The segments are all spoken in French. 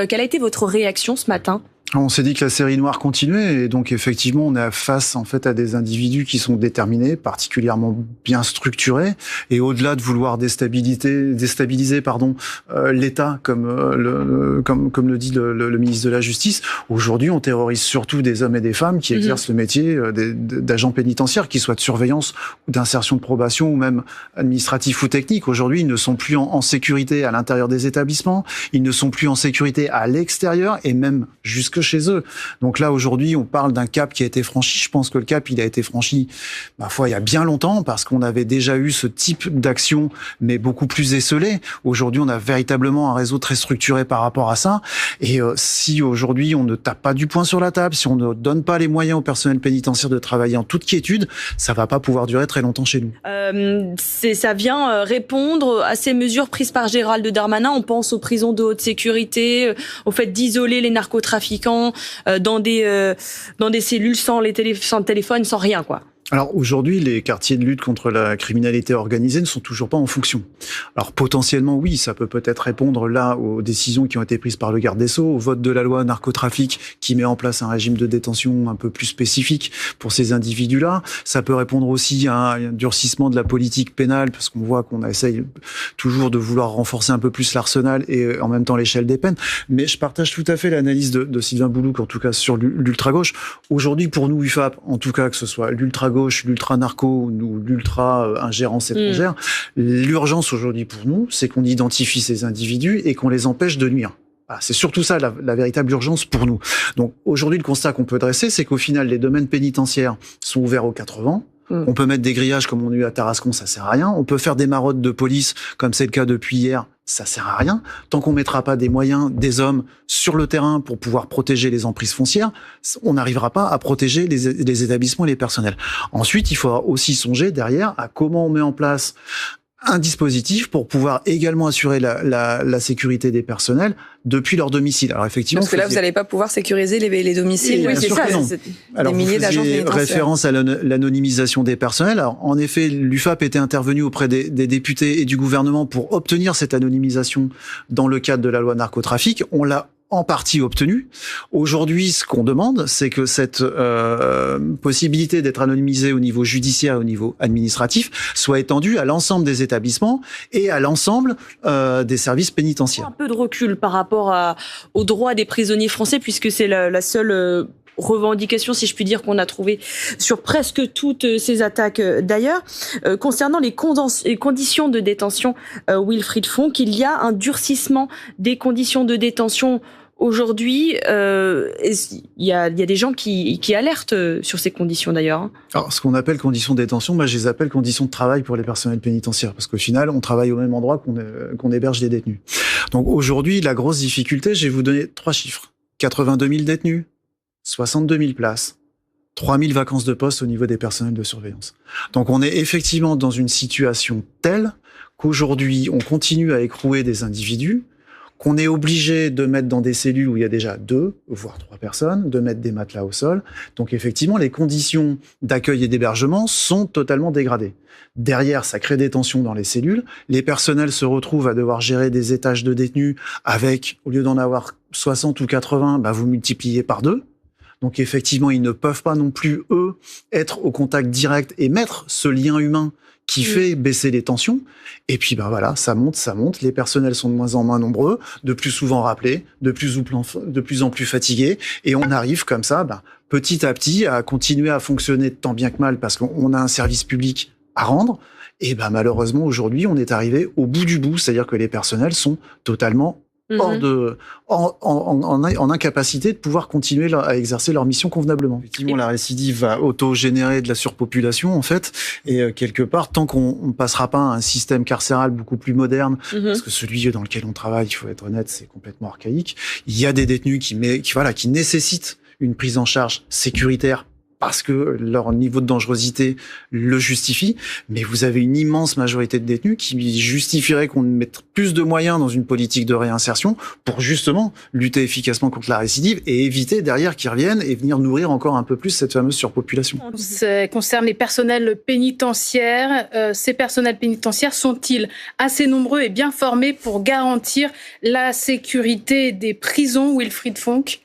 Quelle a été votre réaction ce matin ? On s'est dit que la série noire continuait et donc effectivement on est face en fait à des individus qui sont déterminés, particulièrement bien structurés et au-delà de vouloir déstabiliser l'État comme le dit le ministre de la Justice. Aujourd'hui on terrorise surtout des hommes et des femmes qui exercent le métier d'agents pénitentiaires, qu'ils soient de surveillance ou d'insertion de probation ou même administratif ou technique. Aujourd'hui ils ne sont plus en sécurité à l'intérieur des établissements, ils ne sont plus en sécurité à l'extérieur et même jusque chez eux. Donc là, aujourd'hui, on parle d'un cap qui a été franchi. Je pense que le cap, il a été franchi, ma foi, il y a bien longtemps, parce qu'on avait déjà eu ce type d'action, mais beaucoup plus esselé. Aujourd'hui, on a véritablement un réseau très structuré par rapport à ça. Et si aujourd'hui, on ne tape pas du poing sur la table, si on ne donne pas les moyens au personnel pénitentiaire de travailler en toute quiétude, ça va pas pouvoir durer très longtemps chez nous. Ça vient répondre à ces mesures prises par Gérald Darmanin. On pense aux prisons de haute sécurité, au fait d'isoler les narcotrafiquants dans des cellules sans téléphone, sans rien, quoi. Alors aujourd'hui, les quartiers de lutte contre la criminalité organisée ne sont toujours pas en fonction. Alors potentiellement, oui, ça peut peut-être répondre là aux décisions qui ont été prises par le garde des Sceaux, au vote de la loi narcotrafic qui met en place un régime de détention un peu plus spécifique pour ces individus-là. Ça peut répondre aussi à un durcissement de la politique pénale, parce qu'on voit qu'on essaye toujours de vouloir renforcer un peu plus l'arsenal et en même temps l'échelle des peines. Mais je partage tout à fait l'analyse de Sylvain Boulouc, en tout cas sur l'ultra-gauche. Aujourd'hui, pour nous, UFAP, en tout cas que ce soit l'ultra-gauche, l'ultra-narco ou l'ultra-ingérence étrangère, l'urgence aujourd'hui pour nous, c'est qu'on identifie ces individus et qu'on les empêche de nuire. Voilà, c'est surtout ça la véritable urgence pour nous. Donc aujourd'hui, le constat qu'on peut dresser, c'est qu'au final, les domaines pénitentiaires sont ouverts aux 80. On peut mettre des grillages comme on a eu à Tarascon, ça sert à rien. On peut faire des maraudes de police comme c'est le cas depuis hier, ça sert à rien. Tant qu'on mettra pas des moyens, des hommes sur le terrain pour pouvoir protéger les emprises foncières, on n'arrivera pas à protéger les établissements et les personnels. Ensuite, il faudra aussi songer derrière à comment on met en place un dispositif pour pouvoir également assurer la sécurité des personnels depuis leur domicile. Alors effectivement, parce que là, vous n'allez pas pouvoir sécuriser les domiciles. Oui, c'est ça. Alors, des milliers d'agents pénitentiaires. Référence à l'anonymisation des personnels. Alors, en effet, l'UFAP était intervenu auprès des députés et du gouvernement pour obtenir cette anonymisation dans le cadre de la loi narcotrafic. On l'a en partie obtenu. Aujourd'hui, ce qu'on demande, c'est que cette possibilité d'être anonymisé au niveau judiciaire et au niveau administratif soit étendue à l'ensemble des établissements et à l'ensemble des services pénitentiaires. Un peu de recul par rapport aux droits des prisonniers français, puisque c'est la seule revendication, si je puis dire, qu'on a trouvé sur presque toutes ces attaques. D'ailleurs, concernant les conditions de détention, Wilfried Fonck, il y a un durcissement des conditions de détention. Aujourd'hui, il y a des gens qui alertent sur ces conditions d'ailleurs. Alors, ce qu'on appelle conditions de détention, moi je les appelle conditions de travail pour les personnels pénitentiaires, parce qu'au final, on travaille au même endroit qu'on héberge des détenus. Donc aujourd'hui, la grosse difficulté, je vais vous donner 3 chiffres. 82 000 détenus, 62 000 places, 3 000 vacances de poste au niveau des personnels de surveillance. Donc on est effectivement dans une situation telle qu'aujourd'hui, on continue à écrouer des individus, qu'on est obligé de mettre dans des cellules où il y a déjà 2, voire 3 personnes, de mettre des matelas au sol. Donc effectivement, les conditions d'accueil et d'hébergement sont totalement dégradées. Derrière, ça crée des tensions dans les cellules. Les personnels se retrouvent à devoir gérer des étages de détenus avec, au lieu d'en avoir 60 ou 80, vous multipliez par 2. Donc effectivement, ils ne peuvent pas non plus, eux, être au contact direct et mettre ce lien humain qui fait baisser les tensions. Et puis, voilà, ça monte. Les personnels sont de moins en moins nombreux, de plus souvent rappelés, de plus en plus fatigués. Et on arrive comme ça, petit à petit, à continuer à fonctionner tant bien que mal parce qu'on a un service public à rendre. Et malheureusement, aujourd'hui, on est arrivé au bout du bout. C'est-à-dire que les personnels sont totalement en incapacité de pouvoir continuer à exercer leur mission convenablement. Effectivement, la récidive va auto-générer de la surpopulation, en fait, et quelque part, tant qu'on ne passera pas à un système carcéral beaucoup plus moderne, parce que celui dans lequel on travaille, il faut être honnête, c'est complètement archaïque, il y a des détenus qui nécessitent une prise en charge sécuritaire parce que leur niveau de dangerosité le justifie, mais vous avez une immense majorité de détenus qui justifieraient qu'on mette plus de moyens dans une politique de réinsertion pour justement lutter efficacement contre la récidive et éviter derrière qu'ils reviennent et venir nourrir encore un peu plus cette fameuse surpopulation. Ça concerne les personnels pénitentiaires. Ces personnels pénitentiaires sont-ils assez nombreux et bien formés pour garantir la sécurité des prisons, Wilfried Fonck ?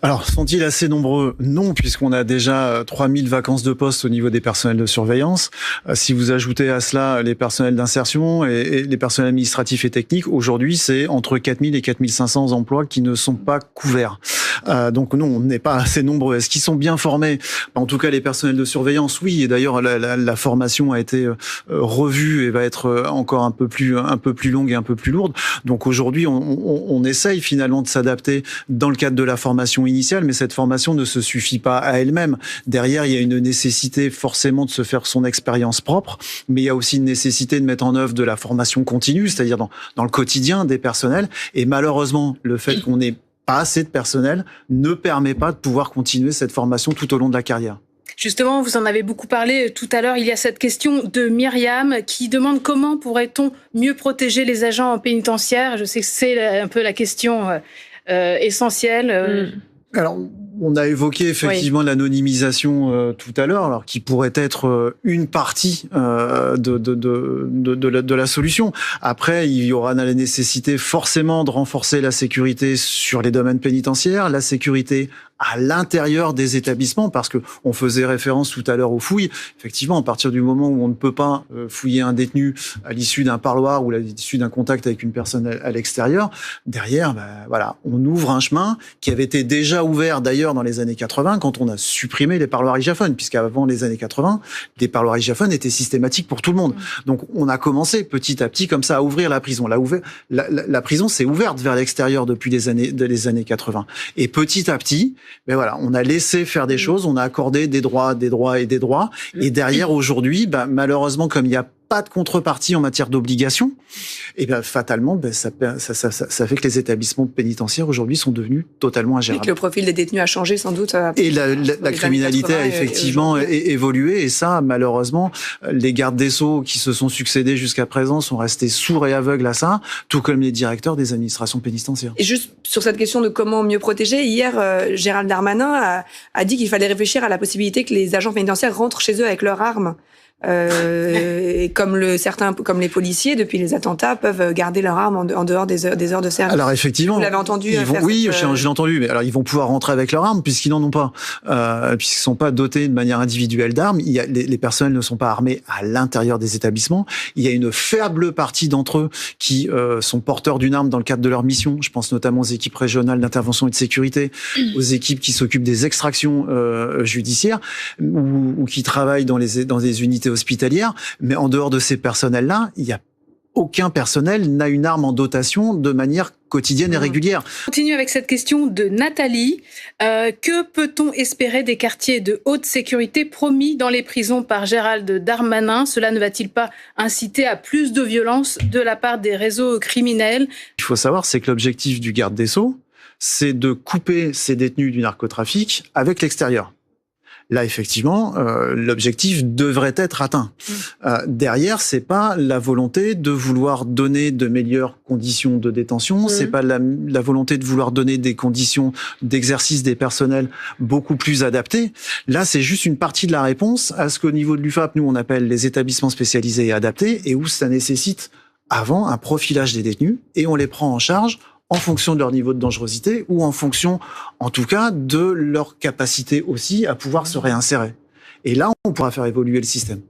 Alors, sont-ils assez nombreux ? Non, puisqu'on a déjà 3000 vacances de poste au niveau des personnels de surveillance. Si vous ajoutez à cela les personnels d'insertion et les personnels administratifs et techniques, aujourd'hui, c'est entre 4000 et 4500 emplois qui ne sont pas couverts. Donc non, on n'est pas assez nombreux. Est-ce qu'ils sont bien formés ? En tout cas, les personnels de surveillance, oui. Et d'ailleurs, la formation a été revue et va être encore un peu plus longue et un peu plus lourde. Donc aujourd'hui, on essaye finalement de s'adapter dans le cadre de la formation initiale, mais cette formation ne se suffit pas à elle-même. Derrière, il y a une nécessité forcément de se faire son expérience propre, mais il y a aussi une nécessité de mettre en œuvre de la formation continue, c'est-à-dire dans le quotidien des personnels. Et malheureusement, le fait qu'on n'ait pas assez de personnel ne permet pas de pouvoir continuer cette formation tout au long de la carrière. Justement, vous en avez beaucoup parlé tout à l'heure. Il y a cette question de Myriam qui demande comment pourrait-on mieux protéger les agents pénitentiaires. Je sais que c'est un peu la question essentielle. Alors, on a évoqué effectivement l'anonymisation tout à l'heure, alors qui pourrait être une partie de la solution. Après, il y aura la nécessité forcément de renforcer la sécurité sur les domaines pénitentiaires, la sécurité à l'intérieur des établissements, parce que on faisait référence tout à l'heure aux fouilles. Effectivement, à partir du moment où on ne peut pas fouiller un détenu à l'issue d'un parloir ou à l'issue d'un contact avec une personne à l'extérieur, derrière, voilà, on ouvre un chemin qui avait été déjà ouvert d'ailleurs dans les années 80 quand on a supprimé les parloirs hygiaphones, puisqu'avant les années 80, les parloirs hygiaphones étaient systématiques pour tout le monde. Donc on a commencé petit à petit comme ça à ouvrir la prison. La prison s'est ouverte vers l'extérieur depuis les années 80. Et petit à petit, mais voilà, on a laissé faire des choses, on a accordé des droits. Et derrière, aujourd'hui, malheureusement, comme il n'y a pas de contrepartie en matière d'obligation, et fatalement, ça fait que les établissements pénitentiaires aujourd'hui sont devenus totalement ingérables. Et que le profil des détenus a changé sans doute. Et la criminalité a effectivement évolué, et ça, malheureusement, les gardes des Sceaux qui se sont succédés jusqu'à présent sont restés sourds et aveugles à ça, tout comme les directeurs des administrations pénitentiaires. Et juste sur cette question de comment mieux protéger, hier, Gérald Darmanin a dit qu'il fallait réfléchir à la possibilité que les agents pénitentiaires rentrent chez eux avec leurs armes. Et comme les policiers, depuis les attentats, peuvent garder leurs armes en dehors des heures de service. Alors effectivement, vous l'avez entendu. Oui, je l'ai entendu. Mais alors ils vont pouvoir rentrer avec leurs armes puisqu'ils n'en ont pas, puisqu'ils sont pas dotés de manière individuelle d'armes. Les personnels ne sont pas armés à l'intérieur des établissements. Il y a une faible partie d'entre eux qui sont porteurs d'une arme dans le cadre de leur mission. Je pense notamment aux équipes régionales d'intervention et de sécurité, aux équipes qui s'occupent des extractions judiciaires ou qui travaillent dans des unités hospitalières, mais en dehors de ces personnels-là, il y a aucun personnel n'a une arme en dotation de manière quotidienne et régulière. On continue avec cette question de Nathalie. Que peut-on espérer des quartiers de haute sécurité promis dans les prisons par Gérald Darmanin ? Cela ne va-t-il pas inciter à plus de violence de la part des réseaux criminels ? Il faut savoir, c'est que l'objectif du garde des Sceaux, c'est de couper ces détenus du narcotrafic avec l'extérieur. Là, effectivement, l'objectif devrait être atteint. Derrière, c'est pas la volonté de vouloir donner de meilleures conditions de détention, c'est pas la volonté de vouloir donner des conditions d'exercice des personnels beaucoup plus adaptées. Là, c'est juste une partie de la réponse à ce qu'au niveau de l'UFAP, nous, on appelle les établissements spécialisés et adaptés, et où ça nécessite avant un profilage des détenus, et on les prend en charge en fonction de leur niveau de dangerosité ou en fonction, en tout cas, de leur capacité aussi à pouvoir se réinsérer. Et là, on pourra faire évoluer le système.